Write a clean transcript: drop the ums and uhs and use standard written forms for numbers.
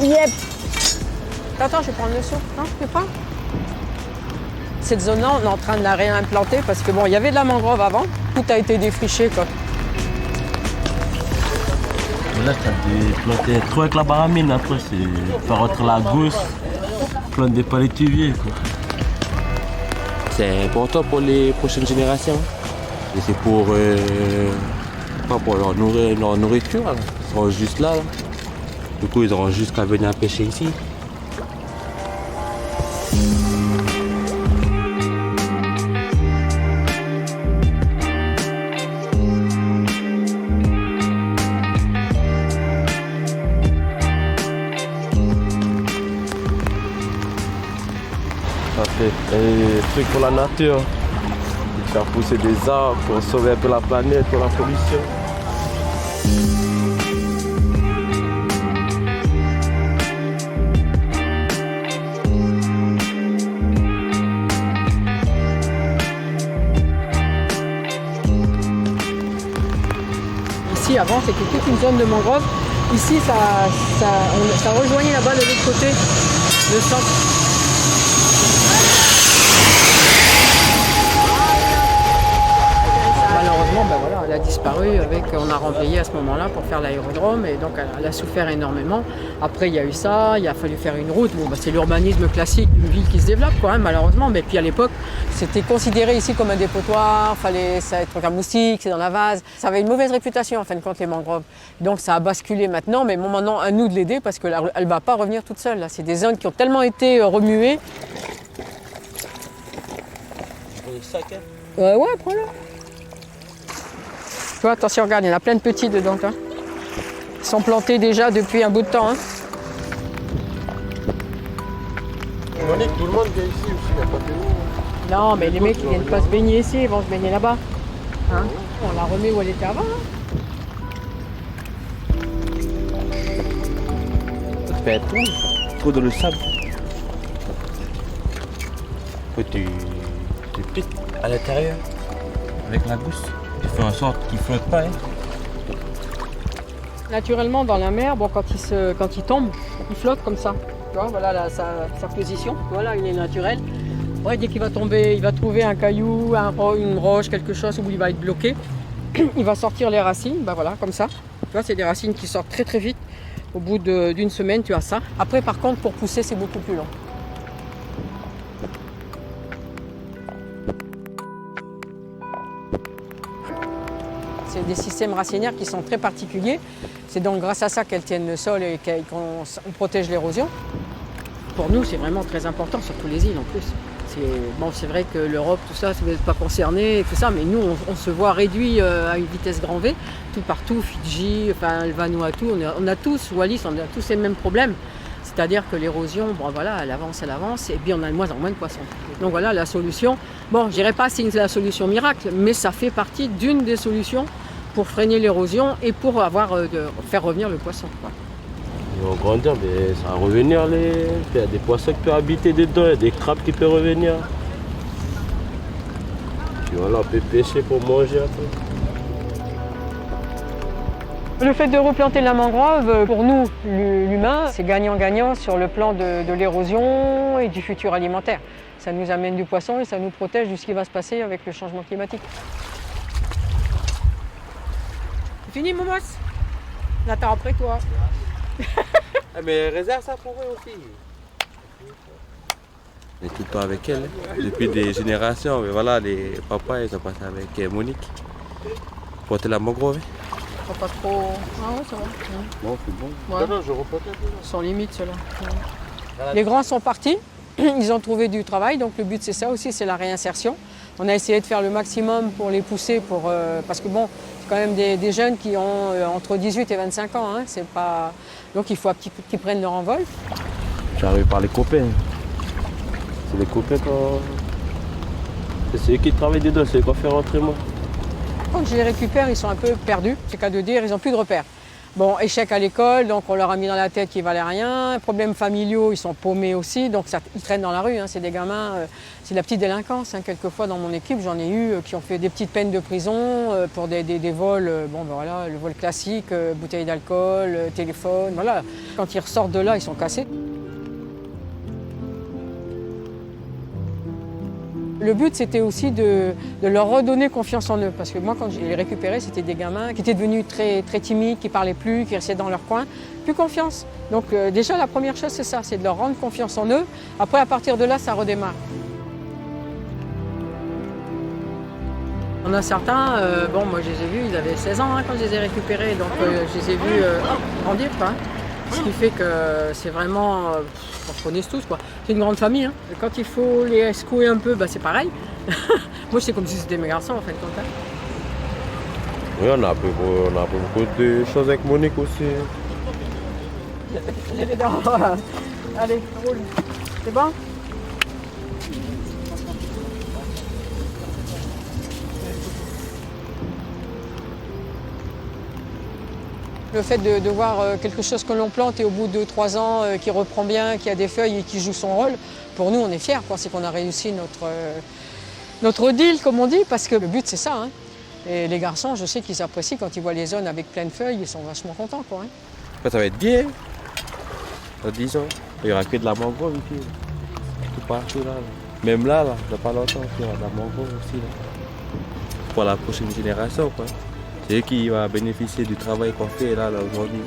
Yep. Attends, je vais prendre le seau. Non, tu prends? Cette zone-là, on est en train de la réimplanter parce que bon, il y avait de la mangrove avant, tout a été défriché quoi. Là, tu as planté un trou avec la baramine, après c'est faire rentrer la gousse, planter des palétuviers. C'est important pour les prochaines générations. Et c'est pour, pas pour leur nourriture. Ils seront juste là. Du coup, ils auront juste qu'à venir pêcher ici. Ça fait des trucs pour la nature, faire pousser des arbres pour sauver un peu la planète, pour la pollution. Ici, avant, c'était toute une zone de mangrove. Ici, ça rejoignait là-bas de l'autre côté, le centre. Malheureusement, ben voilà, elle a disparu on a remblayé à ce moment-là pour faire l'aérodrome et donc elle a souffert énormément. Après, il y a eu ça, il a fallu faire une route. Bon, ben, c'est l'urbanisme classique d'une ville qui se développe quand même, malheureusement. Mais puis à l'époque, c'était considéré ici comme un dépotoir, fallait ça être un moustique, c'est dans la vase. Ça avait une mauvaise réputation en fin de compte les mangroves. Donc ça a basculé maintenant, mais bon, maintenant à nous de l'aider parce qu'elle ne va pas revenir toute seule. Là. C'est des zones qui ont tellement été remuées. Ouais, prends-le. Tu vois, attention, regarde, il y en a plein de petits dedans. Hein. Ils sont plantés déjà depuis un bout de temps. Hein. Monique, tout le monde vient ici aussi, il n'y a pas que nous. Non, mais les mecs, ils viennent pas se baigner ici, ils vont se baigner là-bas. Hein. On la remet où elle était avant. Hein. Ça fait un trou dans le sable. Après, tu piques à l'intérieur avec la gousse. Tu fais en sorte qu'il ne flotte pas. Hein. Naturellement, dans la mer, bon, quand il tombe, il flotte comme ça. Tu vois, voilà sa position. Voilà, il est naturel. Après, dès qu'il va tomber, il va trouver un caillou, une roche, quelque chose où il va être bloqué. Il va sortir les racines, ben voilà, comme ça. Tu vois, c'est des racines qui sortent très très vite. Au bout d'une semaine, tu as ça. Après, par contre, pour pousser, c'est beaucoup plus long. C'est des systèmes racinaires qui sont très particuliers. C'est donc grâce à ça qu'elles tiennent le sol et qu'on protège l'érosion. Pour nous, c'est vraiment très important, surtout les îles en plus. C'est vrai que l'Europe, tout ça, vous n'êtes pas concerné, tout ça, mais nous, on se voit réduit à une vitesse grand V, tout partout, Fidji, enfin, le Vanuatu, on a tous, Wallis, on a tous les mêmes problèmes. C'est-à-dire que l'érosion, bon voilà, elle avance, et puis on a de moins en moins de poissons. Donc voilà la solution. Bon, je dirais pas que c'est la solution miracle, mais ça fait partie d'une des solutions pour freiner l'érosion et pour faire revenir le poisson. Quoi. Ils vont grandir, mais ça va revenir. Il y a des poissons qui peuvent habiter dedans, il y a des crabes qui peuvent revenir. Puis voilà, on peut pêcher pour manger après. Le fait de replanter la mangrove, pour nous, l'humain, c'est gagnant-gagnant sur le plan de l'érosion et du futur alimentaire. Ça nous amène du poisson et ça nous protège de ce qui va se passer avec le changement climatique. C'est fini, Momos? On attend après toi. Mais réserve ça pour eux aussi. On est tout le temps avec elle, depuis des générations. Mais voilà, les papas, ils ont passé avec Monique. Planter la mangrove. Faut pas trop. Ah ouais, ça va. Bon, c'est bon. Ouais. Non, je reporte un peu. Sans limite, ceux-là. Ouais. Les grands sont partis. Ils ont trouvé du travail. Donc le but, c'est ça aussi, c'est la réinsertion. On a essayé de faire le maximum pour les pousser, parce que bon, c'est quand même des jeunes qui ont entre 18 et 25 ans. Hein, c'est pas... Donc il faut qu'ils prennent leur envol. J'arrive par les copains. C'est les copains quand... C'est eux qui travaillent dedans, c'est eux qui font rentrer moi. Quand je les récupère, ils sont un peu perdus, c'est qu'à de dire, ils n'ont plus de repères. Bon, échec à l'école, donc on leur a mis dans la tête qu'ils valaient rien. Problèmes familiaux, ils sont paumés aussi, donc ils traînent dans la rue. C'est des gamins, c'est de la petite délinquance. Quelquefois dans mon équipe, j'en ai eu qui ont fait des petites peines de prison pour des vols. Voilà, le vol classique, bouteille d'alcool, téléphone, voilà. Quand ils ressortent de là, ils sont cassés. Le but, c'était aussi de leur redonner confiance en eux. Parce que moi, quand je les récupérais, c'était des gamins qui étaient devenus très, très timides, qui ne parlaient plus, qui restaient dans leur coin. Plus confiance. Donc déjà, la première chose, c'est ça, c'est de leur rendre confiance en eux. Après, à partir de là, ça redémarre. On a certains, moi je les ai vus, ils avaient 16 ans quand je les ai récupérés. Donc je les ai vus grandir, quoi. Ce qui fait que c'est vraiment, on se connaît tous, quoi. C'est une grande famille. Et quand il faut les secouer un peu, c'est pareil. Moi, c'est comme si c'était mes garçons, en fin de compte. Oui, on a appris beaucoup de choses avec Monique aussi. Allez, roule. C'est bon? Le fait de voir quelque chose que l'on plante et au bout de 2-3 ans qui reprend bien, qui a des feuilles et qui joue son rôle, pour nous on est fiers, c'est qu'on a réussi notre deal, comme on dit, parce que le but c'est ça. Et les garçons, je sais qu'ils apprécient quand ils voient les zones avec plein de feuilles, ils sont vachement contents. Ça va être bien, dans 10 ans. Il n'y aura que de la mangrove ici, tout partout là. Même là, dans pas longtemps, il y aura de la mangrove aussi. Là. Pour la prochaine génération, quoi. C'est eux qui vont bénéficier du travail qu'on fait là aujourd'hui.